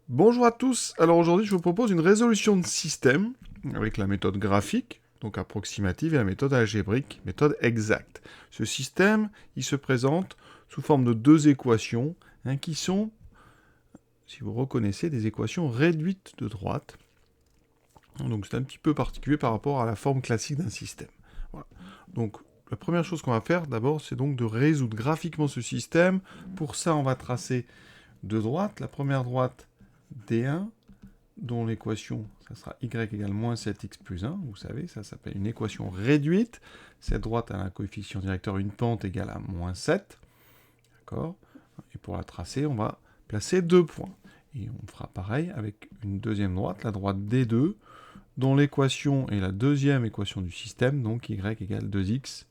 Bonjour à tous, alors aujourd'hui je vous propose une résolution de système avec la méthode graphique, donc approximative, et la méthode algébrique, méthode exacte. Ce système, il se présente sous forme de deux équations qui sont, si vous reconnaissez, des équations réduites de droite. Donc c'est un petit peu particulier par rapport à la forme classique d'un système. Voilà. Donc la première chose qu'on va faire d'abord, c'est donc de résoudre graphiquement ce système. Pour ça, on va tracer deux droites. La première droite, D1, dont l'équation, ça sera y égale moins 7x plus 1. Vous savez, ça s'appelle une équation réduite. Cette droite a un coefficient directeur, une pente égale à moins 7. D'accord. Et pour la tracer, on va placer deux points. Et on fera pareil avec une deuxième droite, la droite D2, dont l'équation est la deuxième équation du système, donc y égale 2x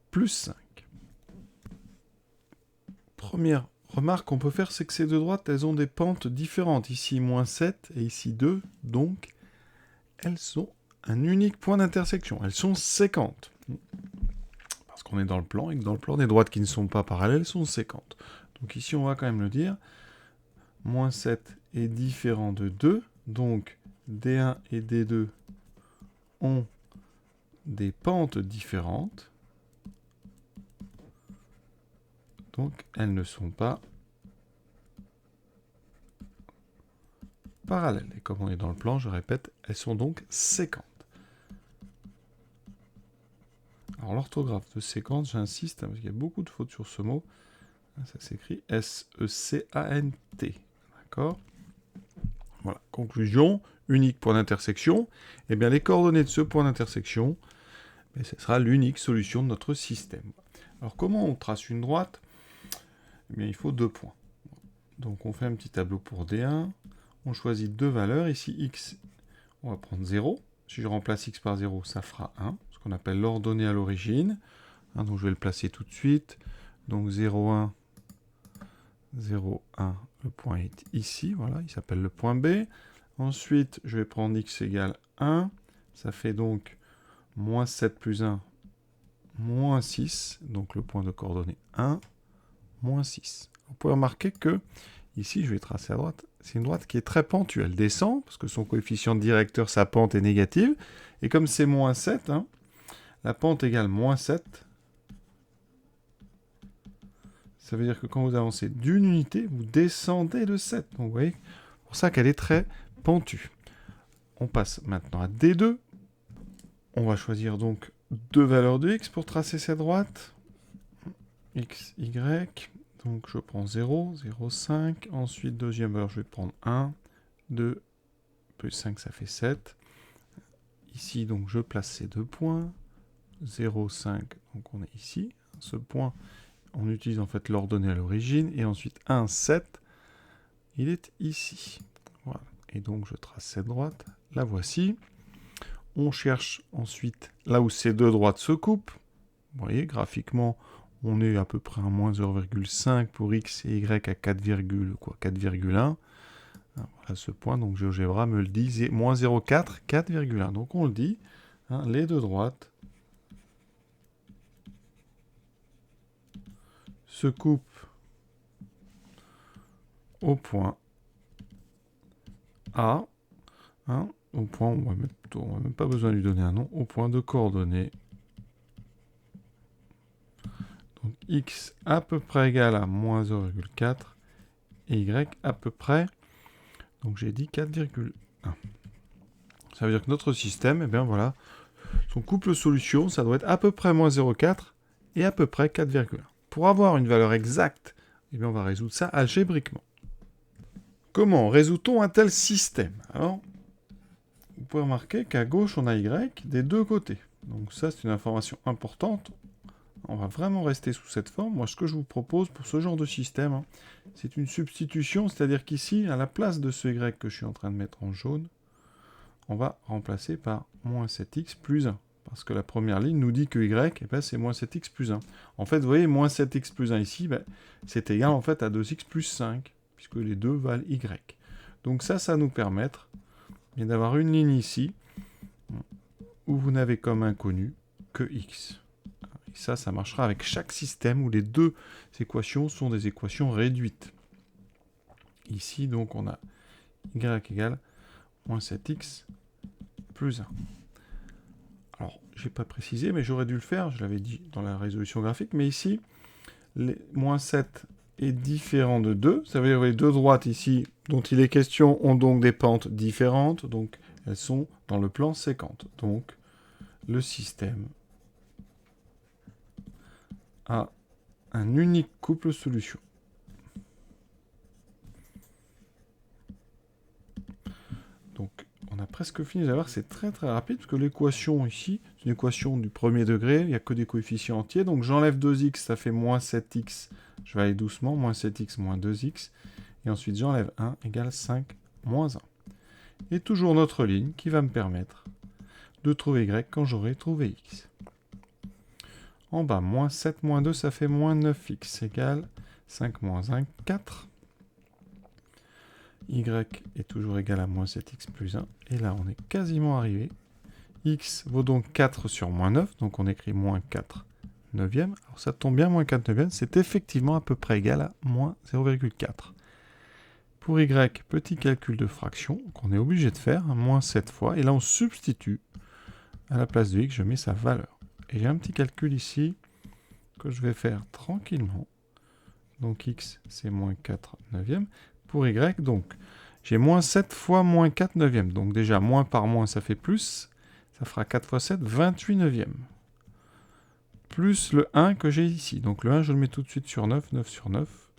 plus 5. Première remarque qu'on peut faire, c'est que ces deux droites, elles ont des pentes différentes. Ici, moins 7 et ici 2, donc elles sont un unique point d'intersection. Elles sont séquentes. Parce qu'on est dans le plan, et que dans le plan, des droites qui ne sont pas parallèles sont séquentes. Donc ici, on va quand même le dire. Moins 7 est différent de 2. Donc D1 et D2 ont des pentes différentes. Donc elles ne sont pas parallèles. Et comme on est dans le plan, je répète, elles sont donc séquentes. Alors l'orthographe de séquence, j'insiste, parce qu'il y a beaucoup de fautes sur ce mot. Ça s'écrit S-E-C-A-N-T. D'accord ? Voilà. Conclusion, unique point d'intersection. Eh bien, les coordonnées de ce point d'intersection, ce sera l'unique solution de notre système. Alors, comment on trace une droite ? Eh bien, il faut deux points. Donc, on fait un petit tableau pour D1. On choisit deux valeurs. Ici, x, on va prendre 0. Si je remplace x par 0, ça fera 1, ce qu'on appelle l'ordonnée à l'origine. Donc, je vais le placer tout de suite. Donc, 0, 1, 0, 1, le point est ici, voilà, il s'appelle le point B. Ensuite, je vais prendre x égale 1, ça fait donc moins 7 plus 1, moins 6, donc le point de coordonnée 1, moins 6. Vous pouvez remarquer que, ici, je vais tracer à droite, c'est une droite qui est très pentue, elle descend, parce que son coefficient directeur, sa pente est négative, et comme c'est moins 7, la pente égale moins 7, ça veut dire que quand vous avancez d'une unité, vous descendez de 7. Donc vous voyez, c'est pour ça qu'elle est très pentue. On passe maintenant à D2. On va choisir donc deux valeurs de x pour tracer cette droite. X, Y. Donc je prends 0, 0, 5. Ensuite, deuxième valeur, je vais prendre 1, 2, plus 5, ça fait 7. Ici, donc je place ces deux points. 0, 5, donc on est ici. Ce point, on utilise en fait l'ordonnée à l'origine. Et ensuite 1, 7, il est ici. Voilà. Et donc je trace cette droite. La voici. On cherche ensuite là où ces deux droites se coupent. Vous voyez, graphiquement, on est à peu près à moins 0,5 pour x et y à 4,1. Voilà ce point, donc GeoGebra me le dit, c'est moins 0,4, 4,1. Donc on le dit, les deux droites se coupent au point A, au point, on n'a même pas besoin de lui donner un nom, au point de coordonnées. Donc x à peu près égal à moins 0,4 et y à peu près, donc j'ai dit 4,1. Ça veut dire que notre système, eh bien voilà, son couple solution, ça doit être à peu près moins 0,4 et à peu près 4,1. Pour avoir une valeur exacte, eh bien on va résoudre ça algébriquement. Comment résout-on un tel système ? Alors, vous pouvez remarquer qu'à gauche, on a y des deux côtés. Donc ça, c'est une information importante. On va vraiment rester sous cette forme. Moi, ce que je vous propose pour ce genre de système, c'est une substitution, c'est-à-dire qu'ici, à la place de ce y que je suis en train de mettre en jaune, on va remplacer par moins 7x plus 1. Parce que la première ligne nous dit que y, c'est moins 7x plus 1. En fait, vous voyez, moins 7x plus 1 ici, c'est égal en fait à 2x plus 5, puisque les deux valent y. Donc ça nous permettre d'avoir une ligne ici, où vous n'avez comme inconnu que x. Et ça marchera avec chaque système où les deux équations sont des équations réduites. Ici, donc, on a y égale moins 7x plus 1. Alors, je n'ai pas précisé, mais j'aurais dû le faire, je l'avais dit dans la résolution graphique, mais ici, moins 7 est différent de 2, ça veut dire que les deux droites ici, dont il est question, ont donc des pentes différentes, donc elles sont dans le plan séquente. Donc, le système a un unique couple solution. Donc, on a presque fini. Vous allez voir, c'est très très rapide, parce que l'équation ici, c'est une équation du premier degré, il n'y a que des coefficients entiers. Donc, j'enlève 2x, ça fait moins 7x. Je vais aller doucement, moins 7x, moins 2x. Et ensuite, j'enlève 1 égale 5 moins 1. Et toujours notre ligne qui va me permettre de trouver y quand j'aurai trouvé x. En bas, moins 7 moins 2, ça fait moins 9x égale 5 moins 1, 4. Y est toujours égal à moins 7x plus 1. Et là, on est quasiment arrivé. X vaut donc 4 sur moins 9. Donc, on écrit moins 4 neuvième. Alors, ça tombe bien, moins 4 neuvième. C'est effectivement à peu près égal à moins 0,4. Pour Y, petit calcul de fraction qu'on est obligé de faire. Moins 7 fois. Et là, on substitue. À la place de X, je mets sa valeur. Et j'ai un petit calcul ici que je vais faire tranquillement. Donc, X, c'est moins 4 neuvième. Pour Y, donc, j'ai moins 7 fois moins 4 neuvième. Donc déjà, moins par moins, ça fait plus. Ça fera 4 fois 7, 28 neuvième. Plus le 1 que j'ai ici. Donc le 1, je le mets tout de suite sur 9, 9 sur 9.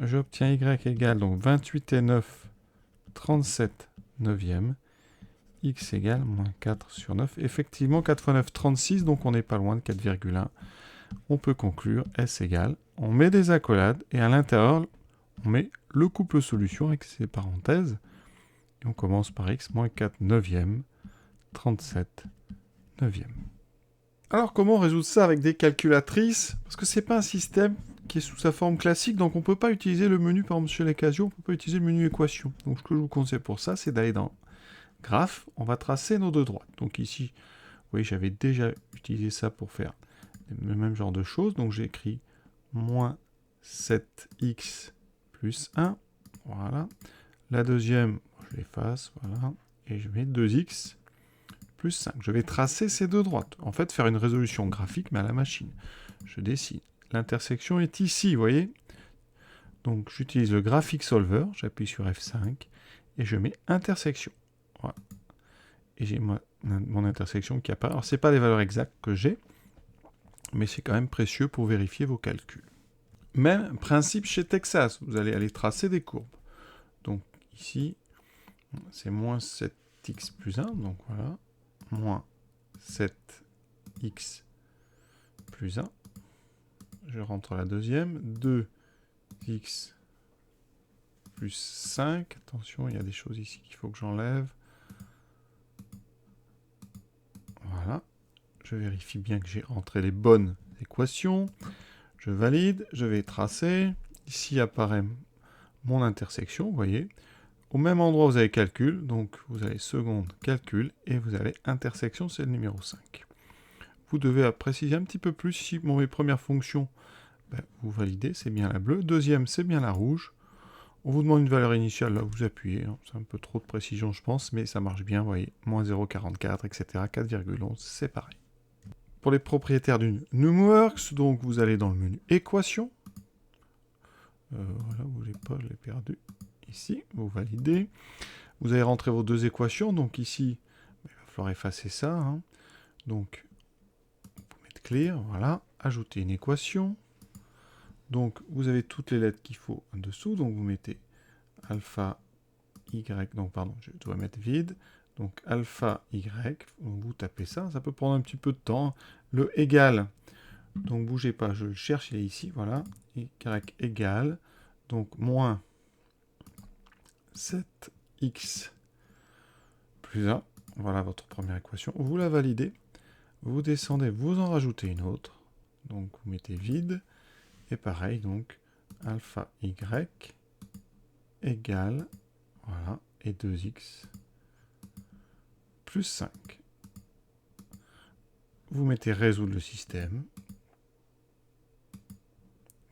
J'obtiens Y égale, donc 28 et 9, 37 neuvième. X égale moins 4 sur 9. Effectivement, 4 fois 9, 36, donc on n'est pas loin de 4,1. On peut conclure S égale. On met des accolades, et à l'intérieur, on met le couple solution avec ses parenthèses. Et on commence par x moins 4 neuvième, 37 neuvième. Alors comment résoudre ça avec des calculatrices? Parce que c'est pas un système qui est sous sa forme classique, donc on ne peut pas utiliser le menu, par exemple chez les Casio, on ne peut pas utiliser le menu équation. Donc ce que je vous conseille pour ça, c'est d'aller dans graphe, on va tracer nos deux droites. Donc ici, vous voyez, j'avais déjà utilisé ça pour faire le même genre de choses. Donc j'ai écrit moins 7x plus 1, voilà. La deuxième, je l'efface, voilà, et je mets 2x plus 5. Je vais tracer ces deux droites. En fait, faire une résolution graphique, mais à la machine. Je dessine. L'intersection est ici, vous voyez. Donc, j'utilise le Graphic Solver, j'appuie sur F5, et je mets intersection. Voilà. Et j'ai mon intersection qui apparaît. Alors, ce n'est pas les valeurs exactes que j'ai, mais c'est quand même précieux pour vérifier vos calculs. Même principe chez Texas, vous allez aller tracer des courbes. Donc ici, c'est moins 7x plus 1, donc voilà, moins 7x plus 1. Je rentre la deuxième, 2x plus 5. Attention, il y a des choses ici qu'il faut que j'enlève. Voilà, je vérifie bien que j'ai rentré les bonnes équations. Je valide, je vais tracer. Ici apparaît mon intersection, vous voyez. Au même endroit, vous avez calcul, donc vous avez seconde, calcul, et vous avez intersection, c'est le numéro 5. Vous devez préciser un petit peu plus si mes premières fonctions, vous validez, c'est bien la bleue. Deuxième, c'est bien la rouge. On vous demande une valeur initiale, là vous appuyez, hein. C'est un peu trop de précision je pense, mais ça marche bien, vous voyez, moins 0,44, etc., 4,11, c'est pareil. Pour les propriétaires d'une Numworks, donc vous allez dans le menu équation. Voilà, vous voulez pas, je l'ai perdu. Ici, vous validez. Vous allez rentrer vos deux équations. Donc ici, il va falloir effacer ça. Hein. Donc, vous mettre clear, voilà. Ajouter une équation. Donc, vous avez toutes les lettres qu'il faut en dessous. Donc, vous mettez alpha, y. Donc, pardon, je dois mettre vide. Donc, alpha, y. Vous tapez ça. Ça peut prendre un petit peu de temps. Le égal. Donc, bougez pas. Je le cherche. Il est ici. Voilà. Y égale. Donc, moins 7x plus 1. Voilà votre première équation. Vous la validez. Vous descendez, vous en rajoutez une autre. Donc vous mettez vide. Et pareil, donc alpha y égale, voilà, et 2x plus 5. Vous mettez résoudre le système.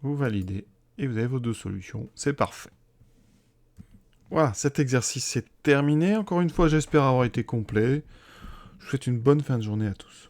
Vous validez. Et vous avez vos deux solutions. C'est parfait. Voilà, cet exercice est terminé. Encore une fois, j'espère avoir été complet. Je vous souhaite une bonne fin de journée à tous.